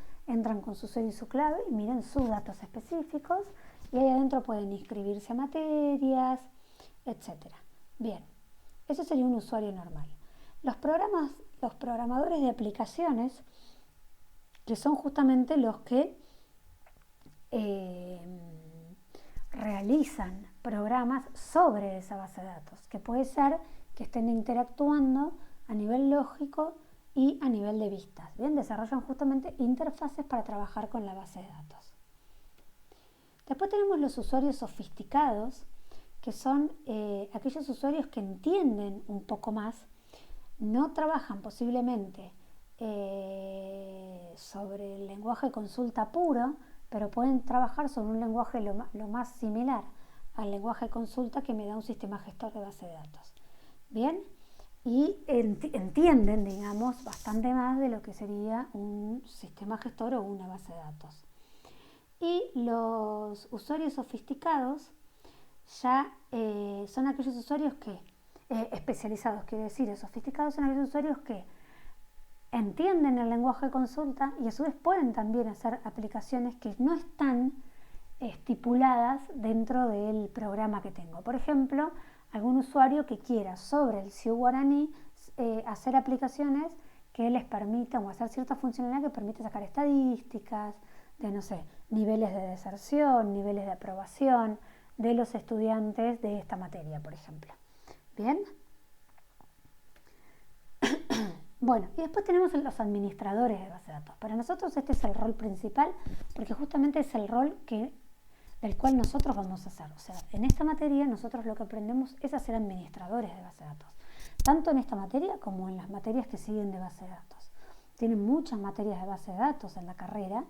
con su usuario y su clave y miren sus datos específicos y ahí adentro pueden inscribirse a materias, etc. Bien, eso sería un usuario normal. Los programadores de aplicaciones, que son justamente los que realizan programas sobre esa base de datos, que puede ser que estén interactuando a nivel lógico y a nivel de vistas. Bien, desarrollan justamente interfaces para trabajar con la base de datos. Después tenemos los usuarios sofisticados, que son aquellos usuarios que entienden un poco más, no trabajan posiblemente sobre el lenguaje de consulta puro, pero pueden trabajar sobre un lenguaje lo más similar al lenguaje de consulta que me da un sistema gestor de base de datos. Bien, y entienden, digamos, bastante más de lo que sería un sistema gestor o una base de datos. Y los usuarios sofisticados ya son aquellos usuarios que, especializados, quiero decir, sofisticados son aquellos usuarios que entienden el lenguaje de consulta y a su vez pueden también hacer aplicaciones que no están estipuladas dentro del programa que tengo. Por ejemplo, algún usuario que quiera sobre el SIU guaraní hacer aplicaciones que les permitan o hacer cierta funcionalidad que permite sacar estadísticas de, no sé, niveles de deserción, niveles de aprobación de los estudiantes de esta materia, por ejemplo. ¿Bien? Bueno, y después tenemos los administradores de base de datos. Para nosotros este es el rol principal porque justamente es el rol que del cual nosotros vamos a hacer. O sea, en esta materia nosotros lo que aprendemos es a ser administradores de base de datos, tanto en esta materia como en las materias que siguen de base de datos. Tienen muchas materias de base de datos en la carrera,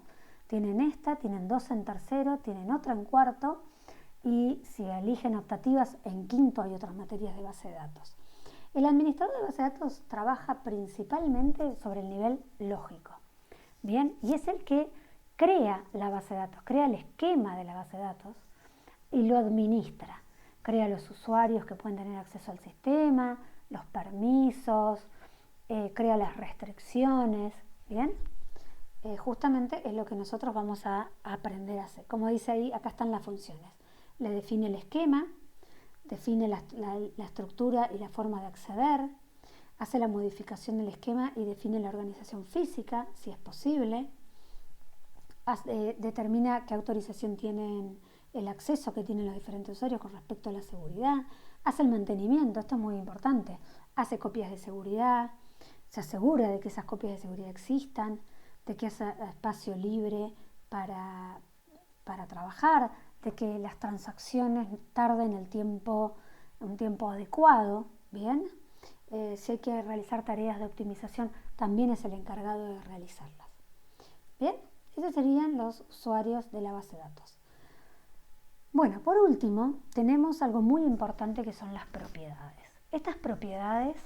tienen esta, tienen 2 en tercero, tienen otra en cuarto, y si eligen optativas, en quinto hay otras materias de base de datos. El administrador de base de datos trabaja principalmente sobre el nivel lógico, ¿bien? Y es el que crea la base de datos, crea el esquema de la base de datos y lo administra. Crea los usuarios que pueden tener acceso al sistema, los permisos, crea las restricciones, ¿bien? Justamente es lo que nosotros vamos a aprender a hacer. Como dice ahí, acá están las funciones. Le define el esquema, define la estructura y la forma de acceder, hace la modificación del esquema y define la organización física, si es posible, determina qué autorización tienen el acceso que tienen los diferentes usuarios con respecto a la seguridad, hace el mantenimiento, esto es muy importante, hace copias de seguridad, se asegura de que esas copias de seguridad existan, de que haya espacio libre para trabajar, de que las transacciones tarden un tiempo adecuado, ¿bien? Si hay que realizar tareas de optimización, también es el encargado de realizarlas. ¿Bien? Esos serían los usuarios de la base de datos. Bueno, por último, tenemos algo muy importante que son las propiedades. Estas propiedades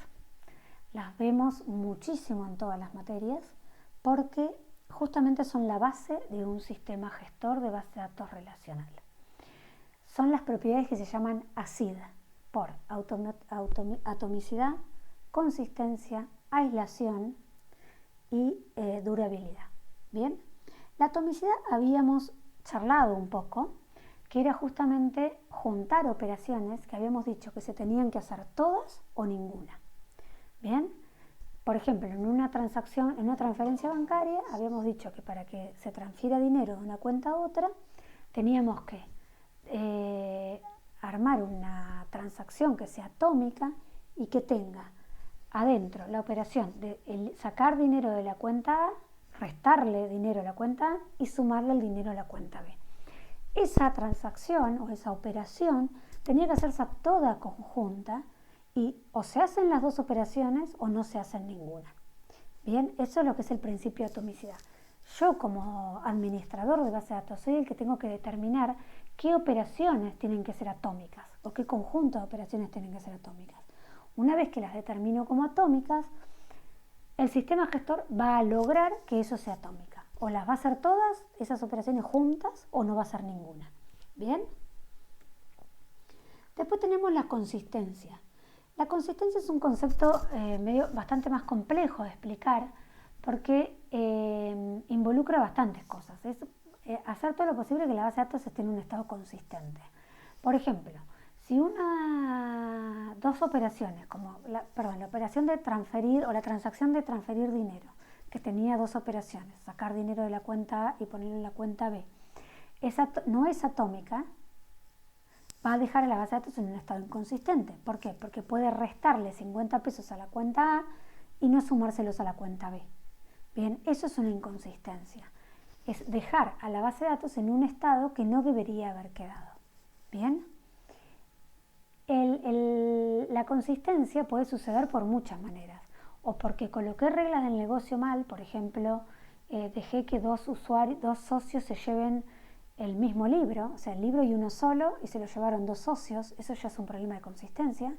las vemos muchísimo en todas las materias porque justamente son la base de un sistema gestor de base de datos relacional. Son las propiedades que se llaman ACID, por atomicidad, consistencia, aislación y durabilidad. Bien, la atomicidad habíamos charlado un poco, que era justamente juntar operaciones que habíamos dicho que se tenían que hacer todas o ninguna. Bien, por ejemplo, en una transacción, en una transferencia bancaria, habíamos dicho que para que se transfiera dinero de una cuenta a otra, teníamos que armar una transacción que sea atómica y que tenga adentro la operación de sacar dinero de la cuenta A, restarle dinero a la cuenta A y sumarle el dinero a la cuenta B. Esa transacción o esa operación tenía que hacerse toda conjunta y o se hacen las dos operaciones o no se hacen ninguna. Bien, eso es lo que es el principio de atomicidad. Yo como administrador de base de datos soy el que tengo que determinar qué operaciones tienen que ser atómicas o qué conjunto de operaciones tienen que ser atómicas. Una vez que las determino como atómicas, el sistema gestor va a lograr que eso sea atómica. O las va a hacer todas esas operaciones juntas o no va a hacer ninguna. ¿Bien? Después tenemos la consistencia. La consistencia es un concepto bastante más complejo de explicar porque involucra bastantes cosas. Es hacer todo lo posible que la base de datos esté en un estado consistente. Por ejemplo, si dos operaciones, como la operación de transferir o la transacción de transferir dinero, que tenía dos operaciones, sacar dinero de la cuenta A y ponerlo en la cuenta B, no es atómica, va a dejar a la base de datos en un estado inconsistente. ¿Por qué? Porque puede restarle 50 pesos a la cuenta A y no sumárselos a la cuenta B. Bien, eso es una inconsistencia. Es dejar a la base de datos en un estado que no debería haber quedado. Bien. La consistencia puede suceder por muchas maneras. O porque coloqué reglas del negocio mal, por ejemplo, dejé que dos socios se lleven el mismo libro, o sea, el libro y uno solo, y se lo llevaron dos socios, eso ya es un problema de consistencia.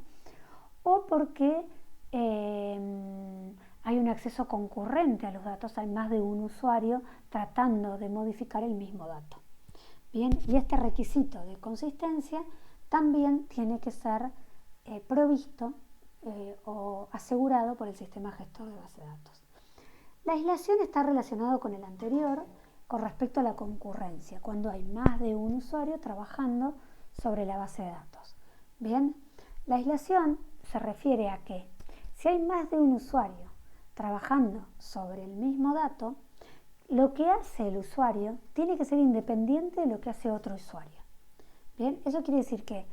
O porque hay un acceso concurrente a los datos, hay más de un usuario tratando de modificar el mismo dato. Bien, y este requisito de consistencia también tiene que ser provisto o asegurado por el sistema gestor de base de datos. La aislación está relacionado con el anterior con respecto a la concurrencia, cuando hay más de un usuario trabajando sobre la base de datos. Bien, la aislación se refiere a que si hay más de un usuario trabajando sobre el mismo dato, lo que hace el usuario tiene que ser independiente de lo que hace otro usuario. Bien, eso quiere decir que,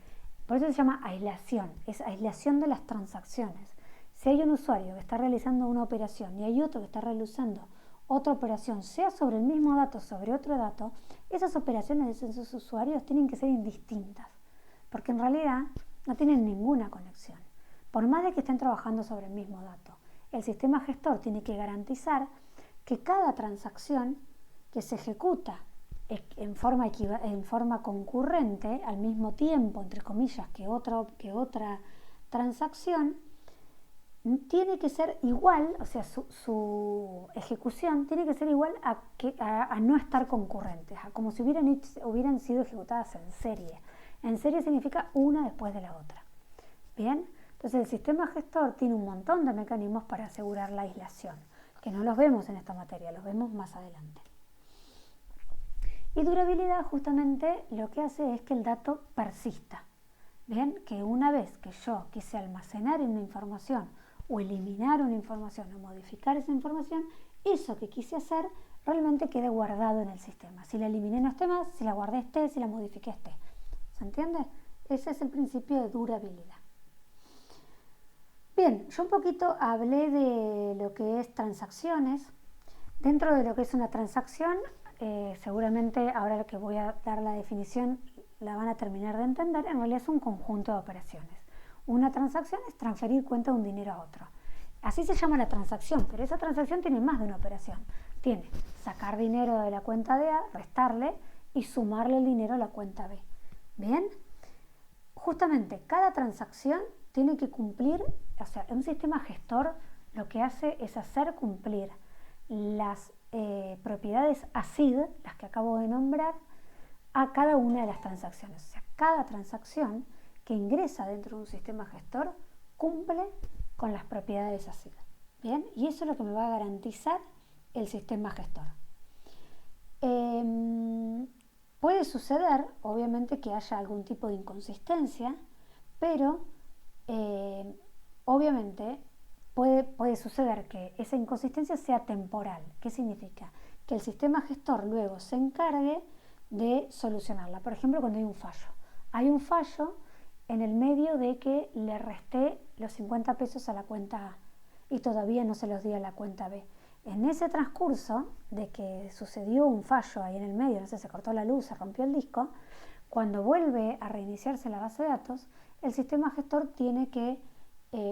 por eso se llama aislación, es aislación de las transacciones. Si hay un usuario que está realizando una operación y hay otro que está realizando otra operación, sea sobre el mismo dato, sobre otro dato, esas operaciones de esos usuarios tienen que ser indistintas, porque en realidad no tienen ninguna conexión. Por más de que estén trabajando sobre el mismo dato, el sistema gestor tiene que garantizar que cada transacción que se ejecuta en forma concurrente, al mismo tiempo, entre comillas, que otra transacción, tiene que ser igual, o sea, su ejecución tiene que ser igual a no estar concurrentes, como si hubieran sido ejecutadas en serie. En serie significa una después de la otra. Bien, entonces el sistema gestor tiene un montón de mecanismos para asegurar la aislación, que no los vemos en esta materia, los vemos más adelante. Y durabilidad justamente lo que hace es que el dato persista. Bien, que una vez que yo quise almacenar una información o eliminar una información o modificar esa información, eso que quise hacer realmente quede guardado en el sistema. Si la eliminé no esté más, si la guardé esté, si la modifiqué esté. ¿Se entiende? Ese es el principio de durabilidad. Bien, yo un poquito hablé de lo que es transacciones. Dentro de lo que es una transacción, seguramente ahora que voy a dar la definición la van a terminar de entender, en realidad es un conjunto de operaciones. Una transacción es transferir cuenta de un dinero a otro. Así se llama la transacción, pero esa transacción tiene más de una operación. Tiene sacar dinero de la cuenta de A, restarle y sumarle el dinero a la cuenta B. ¿Bien? Justamente cada transacción tiene que cumplir, o sea, un sistema gestor lo que hace es hacer cumplir las propiedades ACID, las que acabo de nombrar, a cada una de las transacciones. O sea, cada transacción que ingresa dentro de un sistema gestor cumple con las propiedades ACID. ¿Bien? Y eso es lo que me va a garantizar el sistema gestor. Puede suceder, obviamente, que haya algún tipo de inconsistencia, pero obviamente puede suceder que esa inconsistencia sea temporal. ¿Qué significa? Que el sistema gestor luego se encargue de solucionarla. Por ejemplo, cuando hay un fallo. Hay un fallo en el medio de que le resté los 50 pesos a la cuenta A y todavía no se los di a la cuenta B. En ese transcurso de que sucedió un fallo ahí en el medio, no sé, se cortó la luz, se rompió el disco, cuando vuelve a reiniciarse la base de datos, el sistema gestor tiene que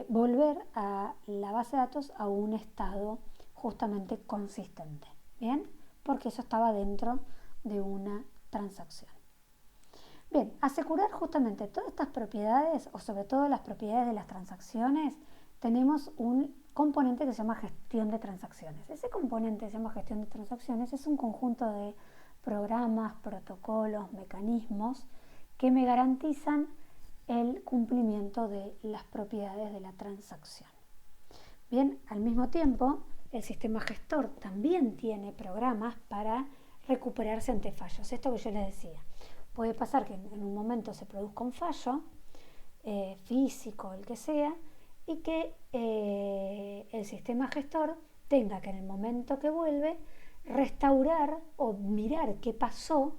volver a la base de datos a un estado justamente consistente. ¿Bien? Porque eso estaba dentro de una transacción. Bien, asegurar justamente todas estas propiedades, o sobre todo las propiedades de las transacciones, tenemos un componente que se llama gestión de transacciones. Ese componente que se llama gestión de transacciones es un conjunto de programas, protocolos, mecanismos que me garantizan el cumplimiento de las propiedades de la transacción. Bien, al mismo tiempo, el sistema gestor también tiene programas para recuperarse ante fallos. Esto que yo les decía, puede pasar que en un momento se produzca un fallo físico, el que sea, y que el sistema gestor tenga que en el momento que vuelve restaurar o mirar qué pasó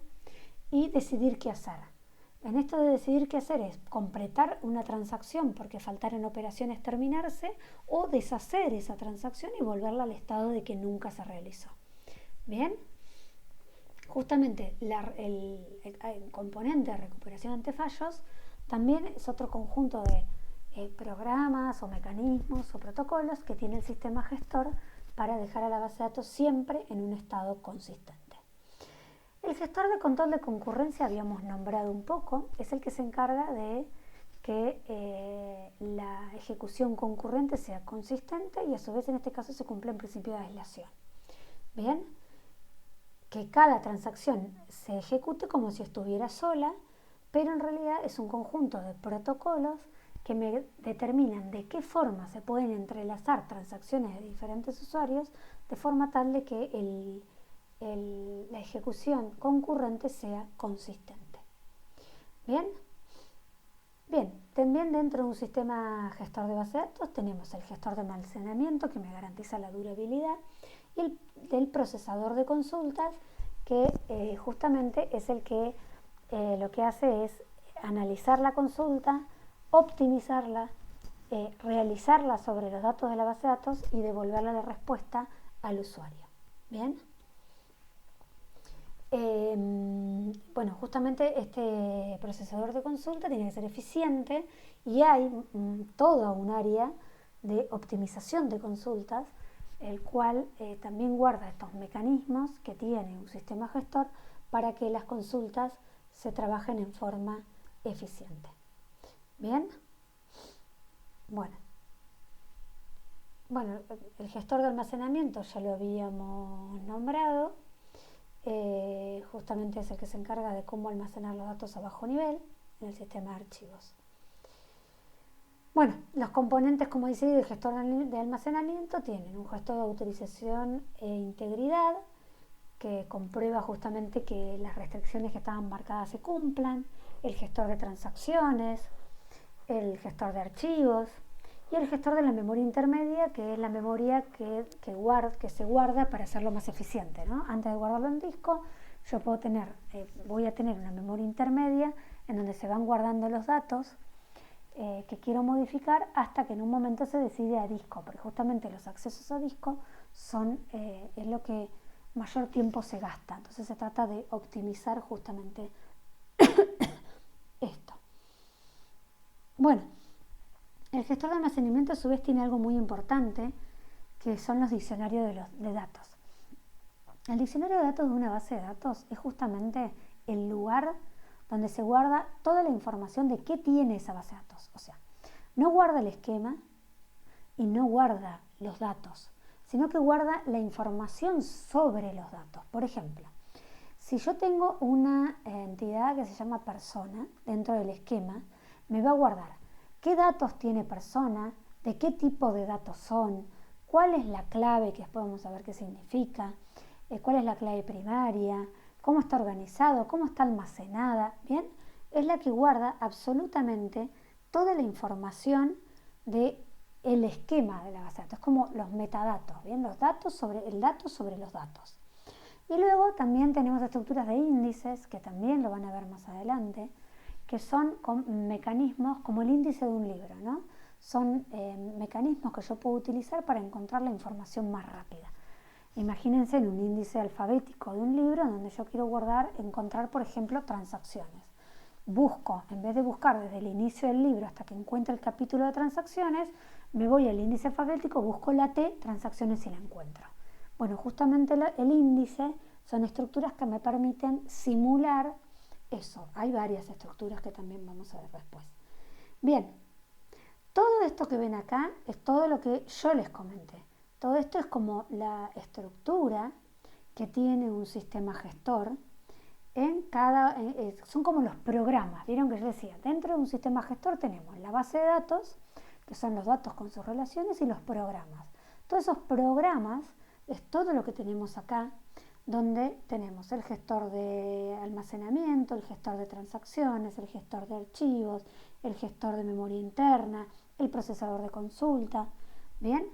y decidir qué hacer. En esto de decidir qué hacer es completar una transacción porque faltaron operaciones terminarse o deshacer esa transacción y volverla al estado de que nunca se realizó. ¿Bien? Justamente el componente de recuperación ante fallos también es otro conjunto de programas o mecanismos o protocolos que tiene el sistema gestor para dejar a la base de datos siempre en un estado consistente. El gestor de control de concurrencia habíamos nombrado un poco, es el que se encarga de que la ejecución concurrente sea consistente y a su vez en este caso se cumple el principio de aislación. Bien, que cada transacción se ejecute como si estuviera sola, pero en realidad es un conjunto de protocolos que me determinan de qué forma se pueden entrelazar transacciones de diferentes usuarios de forma tal de que la ejecución concurrente sea consistente. ¿Bien? Bien, también dentro de un sistema gestor de base de datos tenemos el gestor de almacenamiento que me garantiza la durabilidad y el procesador de consultas que justamente es el que lo que hace es analizar la consulta, optimizarla, realizarla sobre los datos de la base de datos y devolverle la respuesta al usuario. Bien. Bueno, justamente este procesador de consulta tiene que ser eficiente y hay toda un área de optimización de consultas, el cual también guarda estos mecanismos que tiene un sistema gestor para que las consultas se trabajen en forma eficiente. Bien. Bueno, el gestor de almacenamiento ya lo habíamos nombrado. Justamente es el que se encarga de cómo almacenar los datos a bajo nivel en el sistema de archivos. Bueno, los componentes, como dice, del gestor de almacenamiento tienen un gestor de autorización e integridad que comprueba justamente que las restricciones que estaban marcadas se cumplan, el gestor de transacciones, el gestor de archivos y el gestor de la memoria intermedia, que es la memoria que se guarda para hacerlo más eficiente, ¿no? Antes de guardarlo en disco, yo voy a tener una memoria intermedia en donde se van guardando los datos que quiero modificar hasta que en un momento se decide a disco, porque justamente los accesos a disco es lo que mayor tiempo se gasta. Entonces se trata de optimizar justamente esto. Bueno, el gestor de almacenamiento a su vez tiene algo muy importante, que son los diccionarios de datos. El diccionario de datos de una base de datos es justamente el lugar donde se guarda toda la información de qué tiene esa base de datos. O sea, no guarda el esquema y no guarda los datos, sino que guarda la información sobre los datos. Por ejemplo, si yo tengo una entidad que se llama persona dentro del esquema, me va a guardar qué datos tiene persona, de qué tipo de datos son, cuál es la clave, que después vamos a ver qué significa, cuál es la clave primaria, cómo está organizado, cómo está almacenada, ¿bien? Es la que guarda absolutamente toda la información del esquema de la base de datos, es como los metadatos, ¿bien? Los datos sobre el dato sobre los datos. Y luego también tenemos estructuras de índices, que también lo van a ver más adelante, que son mecanismos como el índice de un libro, ¿no? Son mecanismos que yo puedo utilizar para encontrar la información más rápida. Imagínense en un índice alfabético de un libro donde yo quiero encontrar, por ejemplo, transacciones. Busco, en vez de buscar desde el inicio del libro hasta que encuentre el capítulo de transacciones, me voy al índice alfabético, busco la T, transacciones y la encuentro. Bueno, justamente el índice son estructuras que me permiten simular eso. Hay varias estructuras que también vamos a ver después. Bien, todo esto que ven acá es todo lo que yo les comenté. Todo esto es como la estructura que tiene un sistema gestor son como los programas. Vieron que yo decía, dentro de un sistema gestor tenemos la base de datos, que son los datos con sus relaciones, y los programas. Todos esos programas es todo lo que tenemos acá, donde tenemos el gestor de almacenamiento, el gestor de transacciones, el gestor de archivos, el gestor de memoria interna, el procesador de consulta. Bien,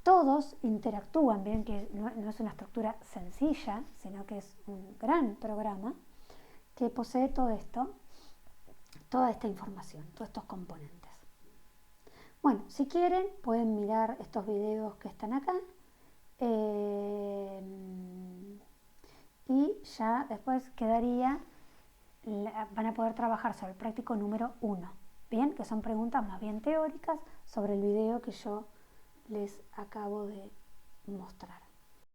todos interactúan, bien que no es una estructura sencilla, sino que es un gran programa que posee todo esto, toda esta información, todos estos componentes. Bueno, si quieren pueden mirar estos videos que están acá y ya después van a poder trabajar sobre el práctico número 1, bien, que son preguntas más bien teóricas sobre el video que yo les acabo de mostrar.